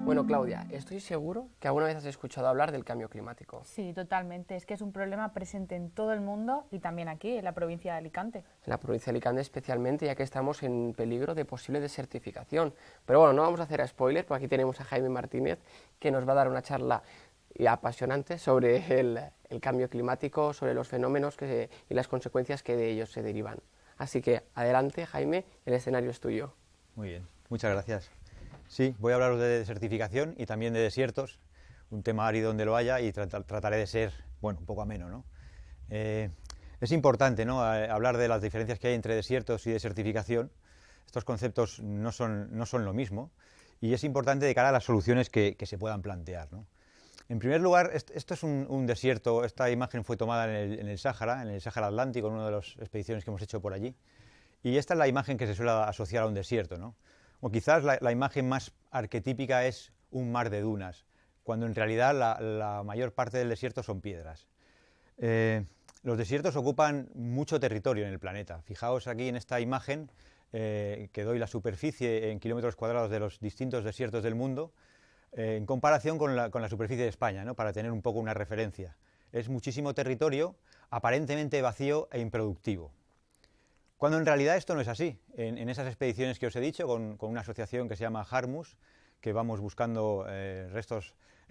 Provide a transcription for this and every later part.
Bueno, Claudia, estoy seguro que alguna vez has escuchado hablar del cambio climático. Sí, totalmente. Es que es un problema presente en todo el mundo y también aquí, en la provincia de Alicante. En la provincia de Alicante especialmente, ya que estamos en peligro de posible desertificación. Pero bueno, no vamos a hacer spoiler, porque aquí tenemos a Jaime Martínez, que nos va a dar una charla apasionante sobre el cambio climático, sobre los fenómenos y las consecuencias que de ellos se derivan. Así que adelante, Jaime, el escenario es tuyo. Muy bien, muchas gracias. Sí, voy a hablaros de desertificación y también de desiertos, un tema árido donde lo haya, y trataré de ser, bueno, un poco ameno, ¿no? Es importante, ¿no?, hablar de las diferencias que hay entre desiertos y desertificación. Estos conceptos no son lo mismo, y es importante de cara a las soluciones que se puedan plantear, ¿no? En primer lugar, esto es un desierto. Esta imagen fue tomada en el Sáhara Atlántico, en una de las expediciones que hemos hecho por allí, y esta es la imagen que se suele asociar a un desierto, ¿no? O quizás la imagen más arquetípica es un mar de dunas, cuando en realidad la mayor parte del desierto son piedras. Los desiertos ocupan mucho territorio en el planeta. Fijaos aquí en esta imagen que doy la superficie en kilómetros cuadrados de los distintos desiertos del mundo, en comparación con la superficie de España, ¿no?, para tener un poco una referencia. Es muchísimo territorio, aparentemente vacío e improductivo. Cuando en realidad esto no es así. En esas expediciones que os he dicho, con una asociación que se llama Harmus, que vamos buscando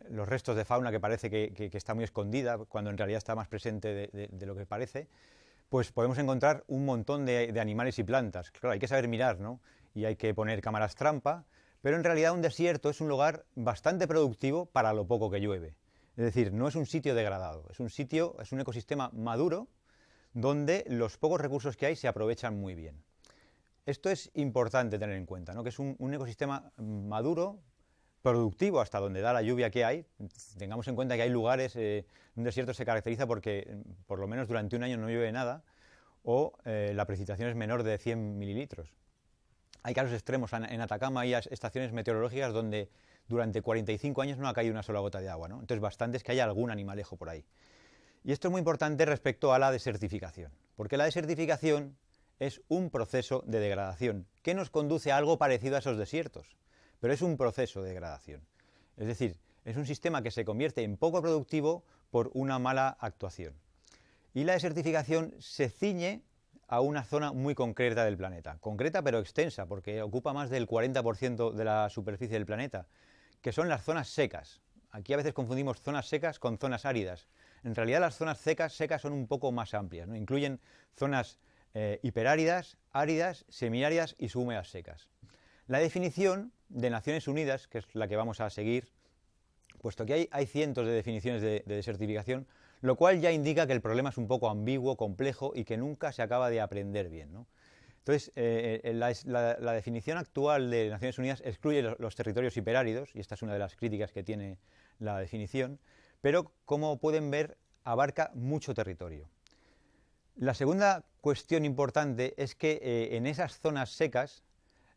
los restos de fauna que parece que está muy escondida, cuando en realidad está más presente de lo que parece, pues podemos encontrar un montón de animales y plantas. Claro, hay que saber mirar, ¿no?, y hay que poner cámaras trampa, pero en realidad un desierto es un lugar bastante productivo para lo poco que llueve. Es decir, no es un sitio degradado, es un ecosistema maduro, donde los pocos recursos que hay se aprovechan muy bien. Esto es importante tener en cuenta, ¿no?, que es un ecosistema maduro, productivo hasta donde da la lluvia que hay. Tengamos en cuenta que hay lugares, un desierto se caracteriza porque por lo menos durante un año no llueve nada, o la precipitación es menor de 100 mililitros. Hay casos extremos. En Atacama hay estaciones meteorológicas donde durante 45 años no ha caído una sola gota de agua, ¿no? Entonces bastante es que haya algún animalejo por ahí. Y esto es muy importante respecto a la desertificación, porque la desertificación es un proceso de degradación que nos conduce a algo parecido a esos desiertos, pero es un proceso de degradación. Es decir, es un sistema que se convierte en poco productivo por una mala actuación. Y la desertificación se ciñe a una zona muy concreta del planeta, concreta pero extensa, porque ocupa más del 40% de la superficie del planeta, que son las zonas secas. Aquí a veces confundimos zonas secas con zonas áridas. En realidad las zonas secas son un poco más amplias, ¿no? Incluyen zonas hiperáridas, áridas, semiáridas y subhúmedas secas. La definición de Naciones Unidas, que es la que vamos a seguir, puesto que hay cientos de definiciones de desertificación, lo cual ya indica que el problema es un poco ambiguo, complejo y que nunca se acaba de aprender bien, ¿no? Entonces, la definición actual de Naciones Unidas excluye los territorios hiperáridos, y esta es una de las críticas que tiene la definición, pero como pueden ver, abarca mucho territorio. La segunda cuestión importante es que en esas zonas secas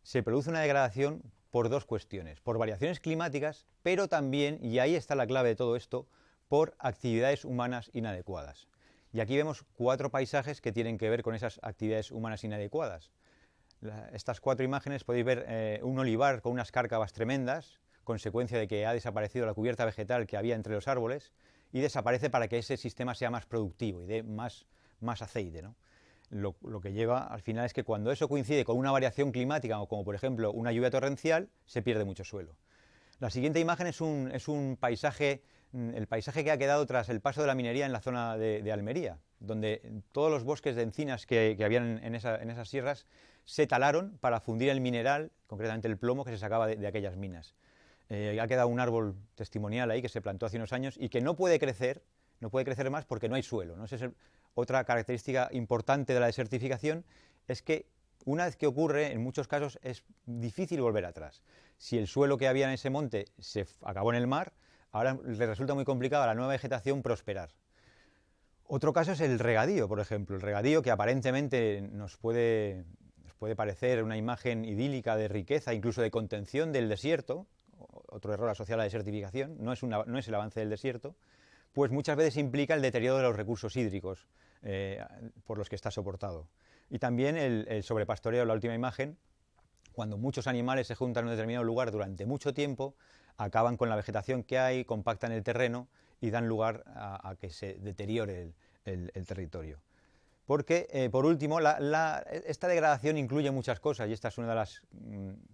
se produce una degradación por dos cuestiones: por variaciones climáticas, pero también, y ahí está la clave de todo esto, por actividades humanas inadecuadas. Y aquí vemos 4 paisajes que tienen que ver con esas actividades humanas inadecuadas. Estas 4 imágenes podéis ver un olivar con unas cárcavas tremendas, consecuencia de que ha desaparecido la cubierta vegetal que había entre los árboles, y desaparece para que ese sistema sea más productivo y dé más aceite, ¿no? Lo que lleva al final es que cuando eso coincide con una variación climática, o como por ejemplo una lluvia torrencial, se pierde mucho suelo. La siguiente imagen es un paisaje, el paisaje que ha quedado tras el paso de la minería en la zona de Almería, donde todos los bosques de encinas que habían en esas sierras se talaron para fundir el mineral, concretamente el plomo que se sacaba de aquellas minas. Ha quedado un árbol testimonial ahí que se plantó hace unos años y que no puede crecer más porque no hay suelo, ¿no? Esa es otra característica importante de la desertificación, es que una vez que ocurre, en muchos casos es difícil volver atrás. Si el suelo que había en ese monte se acabó en el mar, ahora le resulta muy complicado a la nueva vegetación prosperar. Otro caso es el regadío, por ejemplo. El regadío, que aparentemente nos puede parecer una imagen idílica de riqueza, incluso de contención del desierto, otro error asociado a la desertificación, no es el avance del desierto, pues muchas veces implica el deterioro de los recursos hídricos por los que está soportado. Y también el sobrepastoreo, la última imagen, cuando muchos animales se juntan en un determinado lugar durante mucho tiempo, acaban con la vegetación que hay, compactan el terreno y dan lugar a que se deteriore el territorio. Porque, por último, esta degradación incluye muchas cosas, y esta es una de las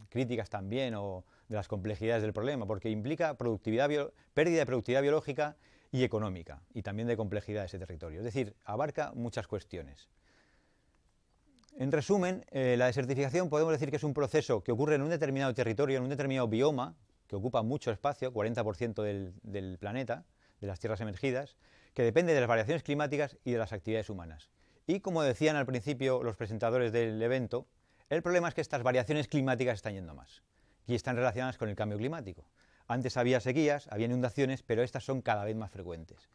críticas también, o de las complejidades del problema, porque implica pérdida de productividad biológica y económica, y también de complejidad de ese territorio. Es decir, abarca muchas cuestiones. En resumen, la desertificación podemos decir que es un proceso que ocurre en un determinado territorio, en un determinado bioma, que ocupa mucho espacio, 40% del planeta, de las tierras emergidas, que depende de las variaciones climáticas y de las actividades humanas. Y como decían al principio los presentadores del evento, el problema es que estas variaciones climáticas están yendo más y están relacionadas con el cambio climático. Antes había sequías, había inundaciones, pero estas son cada vez más frecuentes.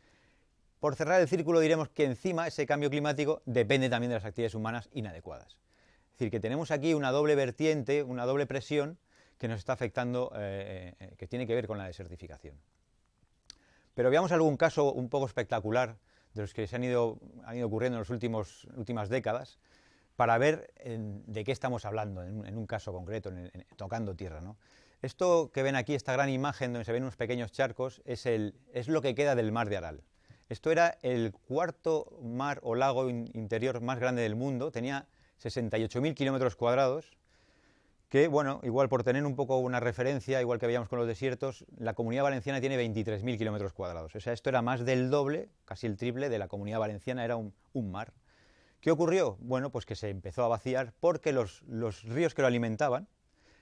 Por cerrar el círculo diremos que encima ese cambio climático depende también de las actividades humanas inadecuadas. Es decir, que tenemos aquí una doble vertiente, una doble presión que nos está afectando, que tiene que ver con la desertificación. Pero veamos algún caso un poco espectacular de los que han ido ocurriendo en las últimas décadas, para ver de qué estamos hablando en un caso concreto, tocando tierra, ¿no? Esto que ven aquí, esta gran imagen donde se ven unos pequeños charcos, es lo que queda del mar de Aral. Esto era el cuarto mar o lago interior más grande del mundo, tenía 68.000 kilómetros cuadrados, que, bueno, igual por tener un poco una referencia, igual que veíamos con los desiertos, la Comunidad Valenciana tiene 23.000 kilómetros cuadrados. O sea, esto era más del doble, casi el triple de la Comunidad Valenciana, era un mar. ¿Qué ocurrió? Bueno, pues que se empezó a vaciar porque los ríos que lo alimentaban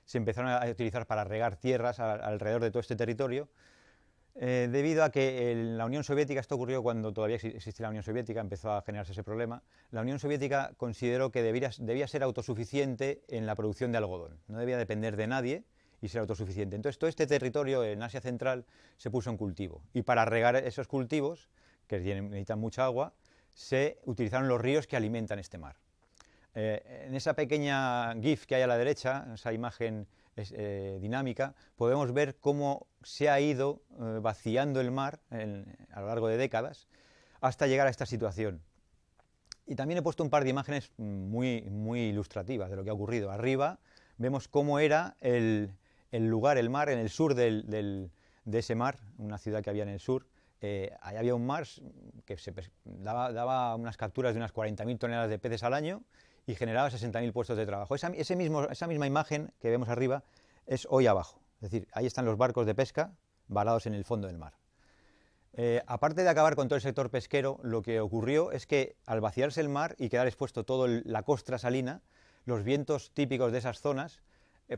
se empezaron a utilizar para regar tierras alrededor de todo este territorio, debido a que en la Unión Soviética, esto ocurrió cuando todavía existía la Unión Soviética, empezó a generarse ese problema, la Unión Soviética consideró que debía ser autosuficiente en la producción de algodón, no debía depender de nadie y ser autosuficiente. Entonces todo este territorio en Asia Central se puso en cultivo, y para regar esos cultivos, que necesitan mucha agua, se utilizaron los ríos que alimentan este mar. En esa pequeña GIF que hay a la derecha, esa imagen dinámica, podemos ver cómo se ha ido vaciando el mar a lo largo de décadas hasta llegar a esta situación. Y también he puesto un par de imágenes muy ilustrativas de lo que ha ocurrido. Arriba vemos cómo era el lugar, el mar, en el sur de ese mar, una ciudad que había en el sur. Ahí había un mar que daba unas capturas de unas 40.000 toneladas de peces al año y generaba 60.000 puestos de trabajo. Esa misma imagen que vemos arriba es hoy abajo. Es decir, ahí están los barcos de pesca varados en el fondo del mar. Aparte de acabar con todo el sector pesquero, lo que ocurrió es que al vaciarse el mar y quedar expuesto toda la costra salina, los vientos típicos de esas zonas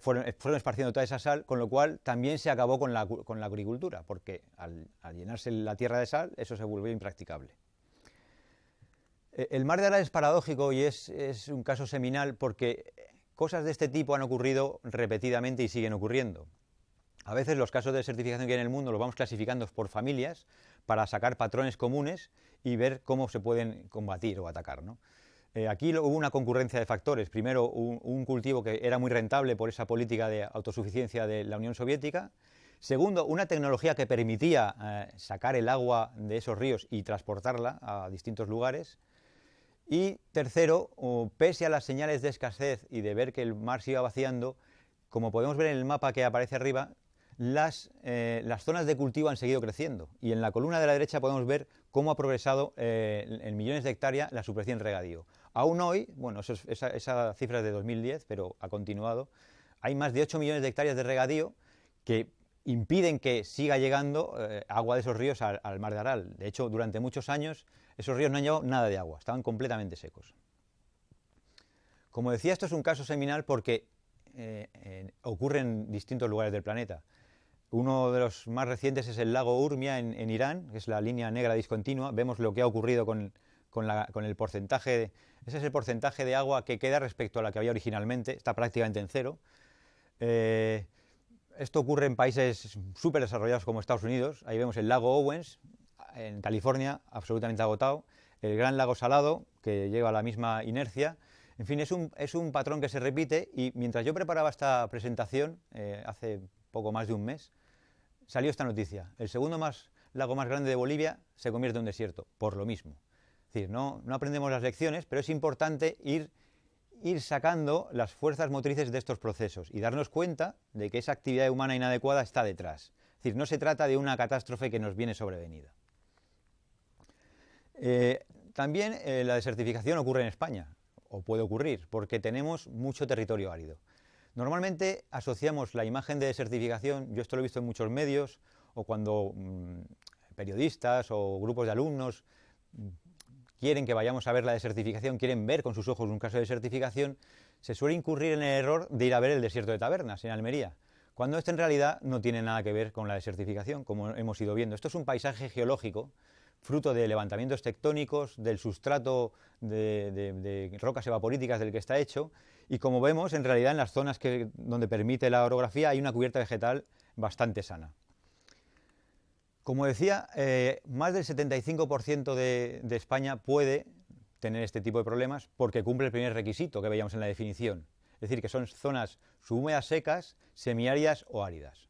fueron esparciendo toda esa sal, con lo cual también se acabó con la agricultura, porque al llenarse la tierra de sal, eso se volvió impracticable. El mar de Aral es paradójico y es un caso seminal porque cosas de este tipo han ocurrido repetidamente y siguen ocurriendo. A veces los casos de desertificación que hay en el mundo los vamos clasificando por familias para sacar patrones comunes y ver cómo se pueden combatir o atacar, ¿no? Aquí hubo una concurrencia de factores. Primero, un cultivo que era muy rentable por esa política de autosuficiencia de la Unión Soviética. Segundo, una tecnología que permitía sacar el agua de esos ríos y transportarla a distintos lugares. Y tercero, pese a las señales de escasez y de ver que el mar se iba vaciando, como podemos ver en el mapa que aparece arriba, las zonas de cultivo han seguido creciendo. Y en la columna de la derecha podemos ver cómo ha progresado en millones de hectáreas la superficie en regadío. Aún hoy, bueno, esa cifra es de 2010, pero ha continuado, hay más de 8 millones de hectáreas de regadío que impiden que siga llegando agua de esos ríos al mar de Aral. De hecho, durante muchos años esos ríos no han llevado nada de agua, estaban completamente secos. Como decía, esto es un caso seminal porque ocurre en distintos lugares del planeta. Uno de los más recientes es el lago Urmia en Irán, que es la línea negra discontinua. Vemos lo que ha ocurrido con el porcentaje, ese es el porcentaje de agua que queda respecto a la que había originalmente, está prácticamente en cero. Esto ocurre en países súper desarrollados como Estados Unidos. Ahí vemos el lago Owens, en California, absolutamente agotado. El gran lago Salado, que lleva la misma inercia. En fin, es un patrón que se repite, y mientras yo preparaba esta presentación, hace poco más de un mes, salió esta noticia. El segundo lago más grande de Bolivia se convierte en un desierto, por lo mismo. Es decir, no aprendemos las lecciones, pero es importante ir ir sacando las fuerzas motrices de estos procesos y darnos cuenta de que esa actividad humana inadecuada está detrás. Es decir, no se trata de una catástrofe que nos viene sobrevenida. También la desertificación ocurre en España, o puede ocurrir, porque tenemos mucho territorio árido. Normalmente asociamos la imagen de desertificación, yo esto lo he visto en muchos medios, o cuando periodistas o grupos de alumnos quieren que vayamos a ver la desertificación, quieren ver con sus ojos un caso de desertificación, se suele incurrir en el error de ir a ver el desierto de Tabernas, en Almería, cuando esto en realidad no tiene nada que ver con la desertificación, como hemos ido viendo. Esto es un paisaje geológico, fruto de levantamientos tectónicos, del sustrato de rocas evaporíticas del que está hecho, y como vemos, en realidad en las zonas donde permite la orografía hay una cubierta vegetal bastante sana. Como decía, más del 75% de España puede tener este tipo de problemas porque cumple el primer requisito que veíamos en la definición, es decir, que son zonas subhúmedas secas, semiáridas o áridas.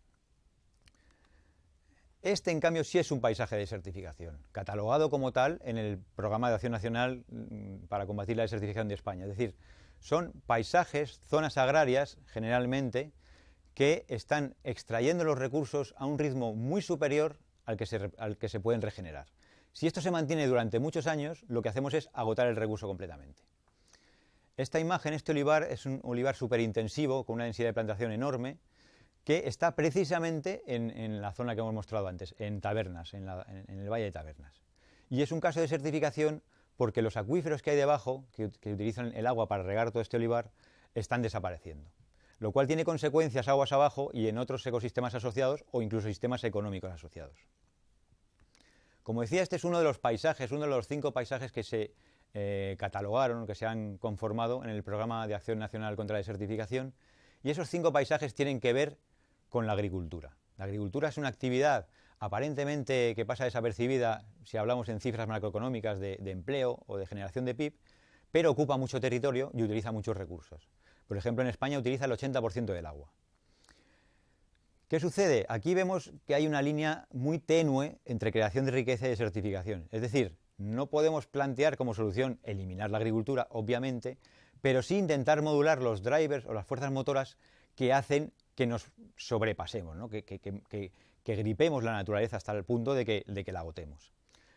Este, en cambio, sí es un paisaje de desertificación, catalogado como tal en el Programa de Acción Nacional para combatir la desertificación de España. Es decir, son paisajes, zonas agrarias, generalmente, que están extrayendo los recursos a un ritmo muy superior al que se pueden regenerar. Si esto se mantiene durante muchos años, lo que hacemos es agotar el recurso completamente. Esta imagen, este olivar, es un olivar superintensivo, con una densidad de plantación enorme, que está precisamente en la zona que hemos mostrado antes, en Tabernas, en el Valle de Tabernas. Y es un caso de desertificación porque los acuíferos que hay debajo, que utilizan el agua para regar todo este olivar, están desapareciendo. Lo cual tiene consecuencias aguas abajo y en otros ecosistemas asociados o incluso sistemas económicos asociados. Como decía, este es uno de los paisajes, uno de los 5 paisajes que se catalogaron, que se han conformado en el Programa de Acción Nacional contra la Desertificación, y esos 5 paisajes tienen que ver con la agricultura. La agricultura es una actividad aparentemente que pasa desapercibida si hablamos en cifras macroeconómicas de empleo o de generación de PIB, pero ocupa mucho territorio y utiliza muchos recursos. Por ejemplo, en España utiliza el 80% del agua. ¿Qué sucede? Aquí vemos que hay una línea muy tenue entre creación de riqueza y desertificación. Es decir, no podemos plantear como solución eliminar la agricultura, obviamente, pero sí intentar modular los drivers o las fuerzas motoras que hacen que nos sobrepasemos, ¿no? que gripemos la naturaleza hasta el punto de que la agotemos.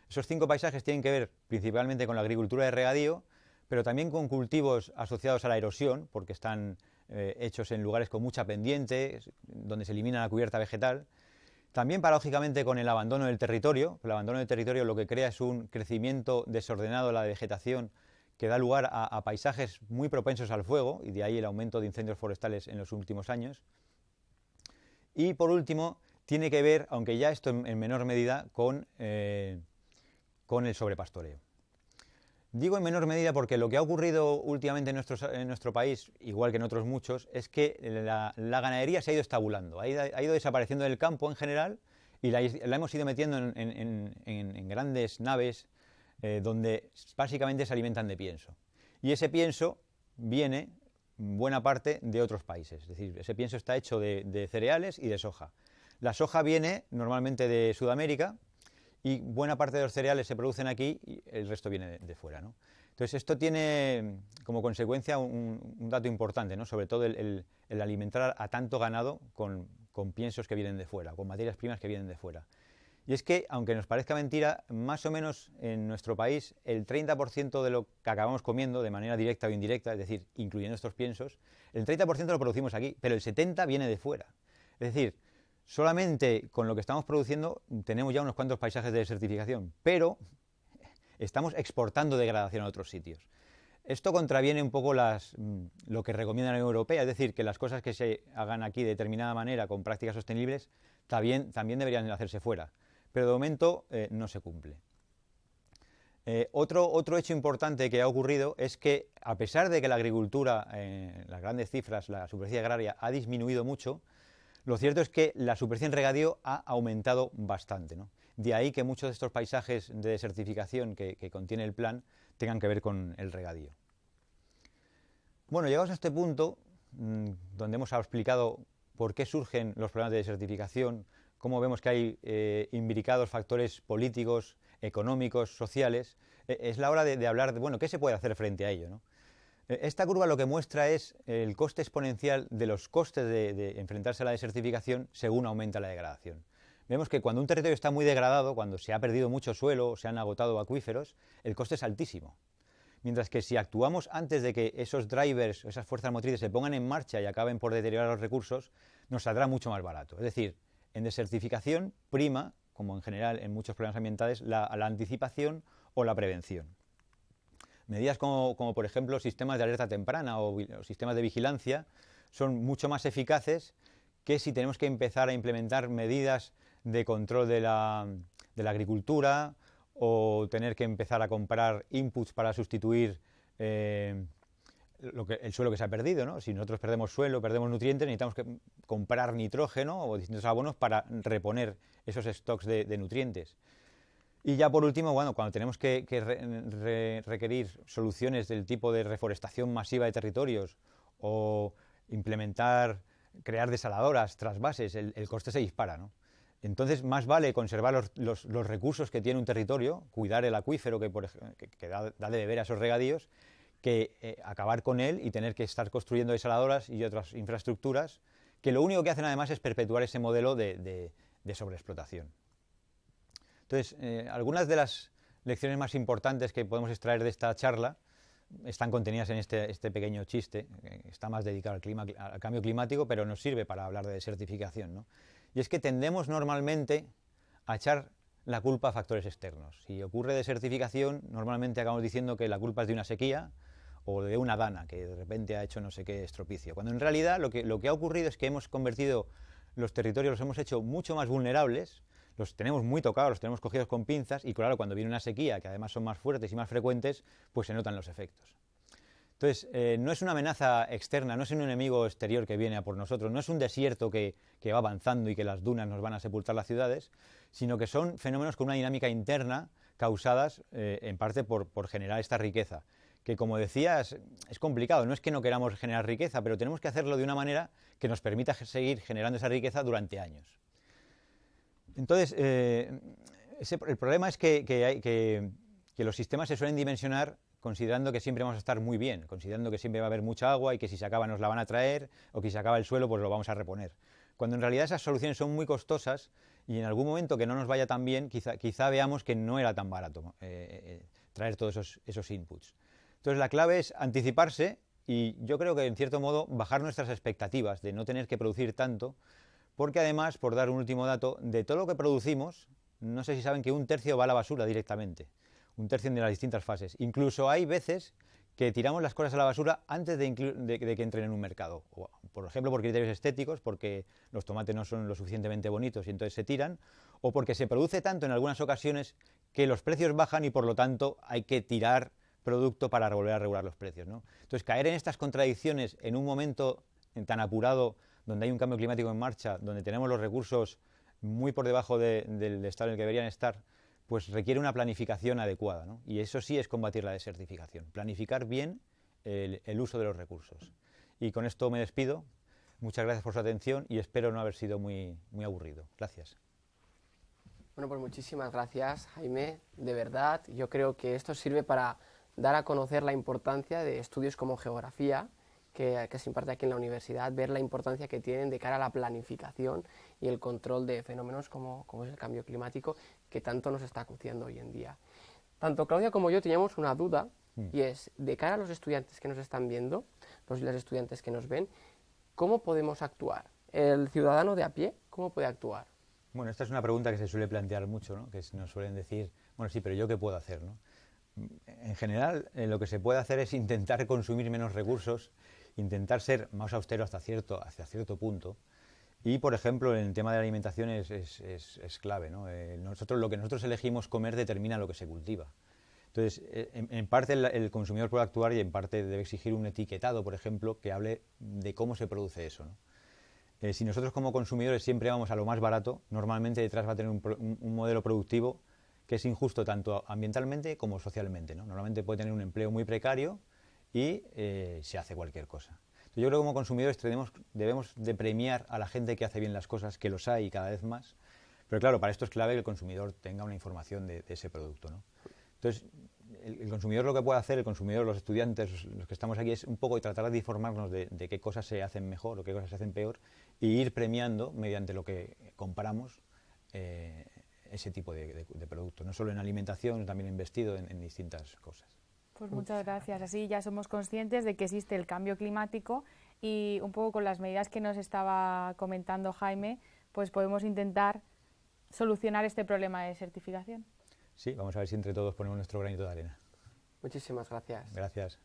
Esos 5 paisajes tienen que ver principalmente con la agricultura de regadío, pero también con cultivos asociados a la erosión, porque están hechos en lugares con mucha pendiente, donde se elimina la cubierta vegetal. También, paradójicamente, con el abandono del territorio. El abandono del territorio lo que crea es un crecimiento desordenado de la vegetación que da lugar a paisajes muy propensos al fuego, y de ahí el aumento de incendios forestales en los últimos años. Y, por último, tiene que ver, aunque ya esto en menor medida, con el sobrepastoreo. Digo en menor medida porque lo que ha ocurrido últimamente en nuestro país, igual que en otros muchos, es que la ganadería se ha ido estabulando, ha ido desapareciendo del campo en general y la hemos ido metiendo en grandes naves donde básicamente se alimentan de pienso. Y ese pienso viene buena parte de otros países, es decir, ese pienso está hecho de cereales y de soja. La soja viene normalmente de Sudamérica, y buena parte de los cereales se producen aquí y el resto viene de fuera, ¿no? Entonces esto tiene como consecuencia un dato importante, ¿no? Sobre todo el alimentar a tanto ganado con piensos que vienen de fuera, con materias primas que vienen de fuera. Y es que, aunque nos parezca mentira, más o menos en nuestro país el 30% de lo que acabamos comiendo de manera directa o indirecta, es decir, incluyendo estos piensos, el 30% lo producimos aquí, pero el 70% viene de fuera. Es decir, solamente con lo que estamos produciendo tenemos ya unos cuantos paisajes de desertificación, pero estamos exportando degradación a otros sitios. Esto contraviene un poco lo que recomienda la Unión Europea, es decir, que las cosas que se hagan aquí de determinada manera, con prácticas sostenibles, también deberían hacerse fuera, pero de momento no se cumple. Otro hecho importante que ha ocurrido es que, a pesar de que la agricultura, las grandes cifras, la superficie agraria ha disminuido mucho, lo cierto es que la superficie en regadío ha aumentado bastante, ¿no? De ahí que muchos de estos paisajes de desertificación que contiene el plan tengan que ver con el regadío. Bueno, llegados a este punto, donde hemos explicado por qué surgen los problemas de desertificación, cómo vemos que hay imbricados factores políticos, económicos, sociales, es la hora de hablar de, bueno, ¿qué se puede hacer frente a ello, ¿no? Esta curva lo que muestra es el coste exponencial de los costes de enfrentarse a la desertificación según aumenta la degradación. Vemos que cuando un territorio está muy degradado, cuando se ha perdido mucho suelo, se han agotado acuíferos, el coste es altísimo. Mientras que si actuamos antes de que esos drivers, esas fuerzas motrices se pongan en marcha y acaben por deteriorar los recursos, nos saldrá mucho más barato. Es decir, en desertificación prima, como en general en muchos problemas ambientales, la anticipación o la prevención. Medidas como por ejemplo sistemas de alerta temprana o sistemas de vigilancia son mucho más eficaces que si tenemos que empezar a implementar medidas de control de la agricultura o tener que empezar a comprar inputs para sustituir el suelo que se ha perdido, ¿no? Si nosotros perdemos suelo, perdemos nutrientes, necesitamos que comprar nitrógeno o distintos abonos para reponer esos stocks de nutrientes. Y ya por último, bueno, cuando tenemos que requerir soluciones del tipo de reforestación masiva de territorios o crear desaladoras, trasvases, el coste se dispara, ¿no? Entonces, más vale conservar los recursos que tiene un territorio, cuidar el acuífero que da de beber a esos regadíos, que acabar con él y tener que estar construyendo desaladoras y otras infraestructuras que lo único que hacen además es perpetuar ese modelo de sobreexplotación. Entonces, algunas de las lecciones más importantes que podemos extraer de esta charla están contenidas en este pequeño chiste, que está más dedicado al cambio climático, pero nos sirve para hablar de desertificación, ¿no? Y es que tendemos normalmente a echar la culpa a factores externos. Si ocurre desertificación, normalmente acabamos diciendo que la culpa es de una sequía o de una dana que de repente ha hecho no sé qué estropicio, cuando en realidad lo que ha ocurrido es que hemos convertido los territorios, los hemos hecho mucho más vulnerables, los tenemos muy tocados, los tenemos cogidos con pinzas y claro, cuando viene una sequía, que además son más fuertes y más frecuentes, pues se notan los efectos. Entonces, no es una amenaza externa, no es un enemigo exterior que viene a por nosotros, no es un desierto que va avanzando y que las dunas nos van a sepultar las ciudades, sino que son fenómenos con una dinámica interna causadas en parte por generar esta riqueza, que como decías es complicado, no es que no queramos generar riqueza, pero tenemos que hacerlo de una manera que nos permita seguir generando esa riqueza durante años. Entonces, el problema es que los sistemas se suelen dimensionar considerando que siempre vamos a estar muy bien, considerando que siempre va a haber mucha agua y que si se acaba nos la van a traer o que si se acaba el suelo pues lo vamos a reponer. Cuando en realidad esas soluciones son muy costosas y en algún momento que no nos vaya tan bien, quizá veamos que no era tan barato traer todos esos inputs. Entonces la clave es anticiparse y yo creo que en cierto modo bajar nuestras expectativas de no tener que producir tanto, porque además, por dar un último dato, de todo lo que producimos, no sé si saben que 1/3 va a la basura directamente, 1/3 de las distintas fases. Incluso hay veces que tiramos las cosas a la basura antes de que entren en un mercado, o, por ejemplo por criterios estéticos, porque los tomates no son lo suficientemente bonitos y entonces se tiran, o porque se produce tanto en algunas ocasiones que los precios bajan y por lo tanto hay que tirar producto para volver a regular los precios, ¿no? Entonces caer en estas contradicciones en un momento tan apurado, donde hay un cambio climático en marcha, donde tenemos los recursos muy por debajo del estado en el que deberían estar, pues requiere una planificación adecuada, ¿no? Y eso sí es combatir la desertificación, planificar bien el uso de los recursos. Y con esto me despido, muchas gracias por su atención y espero no haber sido muy aburrido. Gracias. Bueno, pues muchísimas gracias, Jaime, de verdad. Yo creo que esto sirve para dar a conocer la importancia de estudios como geografía, que se imparte aquí en la universidad, ver la importancia que tienen de cara a la planificación y el control de fenómenos como es el cambio climático, que tanto nos está acuciando hoy en día. Tanto Claudia como yo teníamos una duda, y es, de cara a los estudiantes que nos están viendo, los estudiantes que nos ven, ¿cómo podemos actuar? El ciudadano de a pie, ¿cómo puede actuar? Bueno, esta es una pregunta que se suele plantear mucho, ¿no? Que nos suelen decir, bueno, sí, pero ¿yo qué puedo hacer, no? En general, lo que se puede hacer es intentar consumir menos recursos, intentar ser más austero hasta cierto punto. Y, por ejemplo, en el tema de la alimentación es clave, ¿no? Lo que nosotros elegimos comer determina lo que se cultiva. Entonces, en parte el consumidor puede actuar y en parte debe exigir un etiquetado, por ejemplo, que hable de cómo se produce eso, ¿no? Si nosotros como consumidores siempre vamos a lo más barato, normalmente detrás va a tener un modelo productivo que es injusto tanto ambientalmente como socialmente, ¿no? Normalmente puede tener un empleo muy precario y se hace cualquier cosa. Entonces, yo creo que como consumidores debemos de premiar a la gente que hace bien las cosas, que los hay cada vez más, pero claro, para esto es clave que el consumidor tenga una información de ese producto, ¿no? Entonces, el consumidor lo que puede hacer, el consumidor, los estudiantes, los que estamos aquí, es un poco tratar de informarnos de qué cosas se hacen mejor o qué cosas se hacen peor y ir premiando mediante lo que comparamos ese tipo de productos, no solo en alimentación, también en vestido, en distintas cosas. Pues muchas gracias. Así ya somos conscientes de que existe el cambio climático y un poco con las medidas que nos estaba comentando Jaime, pues podemos intentar solucionar este problema de certificación. Sí, vamos a ver si entre todos ponemos nuestro granito de arena. Muchísimas gracias. Gracias.